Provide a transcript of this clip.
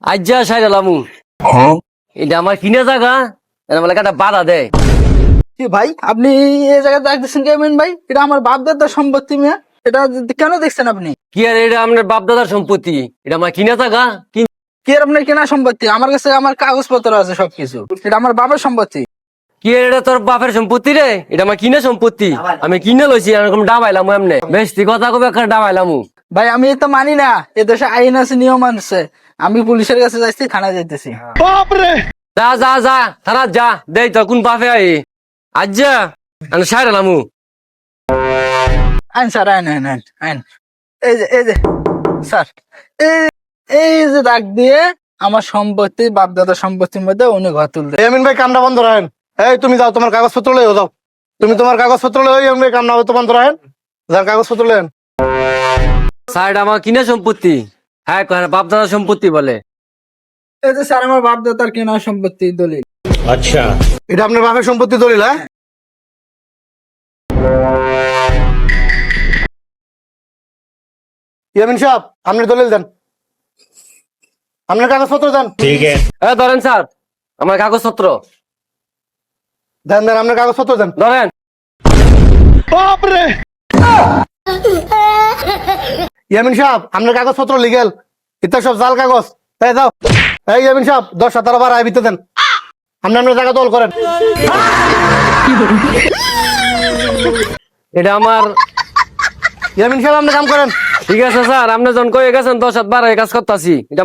আজ যা সাইরালামু এটা আমার কিনে জায়গা এটা বলে একটা বাধা দেয়। কি ভাই আপনি এই জায়গায় দেখতেছেন কেমন ভাই? এটা আমার বাপ দাদার সম্পত্তি মেয়ে। এটা কেন দেখছেন আপনি? কি আর এটা আপনার বাপ দাদার সম্পত্তি, এটা আমার কিনে জায়গা। কি আর আপনার কেনা সম্পত্তি? আমার কাছে আমার কাগজপত্র আছে সবকিছু। এটা আমার বাবার সম্পত্তি। কি আর এটা তোর বাপের সম্পত্তি রে? এটা আমার কিনে সম্পত্তি, আমি কিনে লইছি। এরকম ডাবাইলাম এমনি বেশ কথা কবে একটা ডাবাইলাম। ভাই আমি তো মানি না, এ দেশে আইন আছে, নিয়ম আছে। আমি পুলিশের কাছে যাচ্ছি, থানায় যাইতেছি। যা যা যা থানা যা, দেই তো কোন বাপে আই আজ যা আমি সাইরালামু। আইন স্যার, আইন আইন আইন আইন। এই যে স্যার, এই এই যে দাগ দিয়ে আমার সম্পত্তি, বাপ দাদার সম্পত্তির মধ্যে উনি ঘর তুলতে। ইয়ামিন ভাই কামটা বন্ধ রাখেন। এই তুমি যাও, তোমার কাগজপত্র লয়ে যাও। তুমি তোমার কাগজপত্র লয়ে ইয়ামিন ভাই কামটা তো বন্ধ রাখেন। যার কাগজপত্র লেন। স্যার এটা আমার কিনে সম্পত্তি। হ্যাঁ বাপ দাদার সম্পত্তি বলে। এই যে স্যার, আমার বাপ দাদার কেনা সম্পত্তি দলিল। এটা আপনার বাপের সম্পত্তি দলিল? হ্যাঁ, ইয়ামিন সাহেব আপনি দলিল দেন, আপনার কাগজপত্র দেন। ধরেন স্যার আমার কাগজপত্র দেন দেন, আপনার কাগজপত্র দেন। ধরেন। ইয়ামিন সাহেব আপনার কাগজপত্র লিগেল, এটা সব জাল কাগজ। এই যাও, এই ইয়ামিন সাহেব 10-17 বার আইবিতে দেন। আপনি আপনার জায়গা দল করেন। এটা আমার। ইয়ামিন সাহেব আপনি কাম করেন। ঠিক আছে স্যার, আপনি যখন কয়ে গেছেন 10-7 বার এই কাজ করতেছি এটা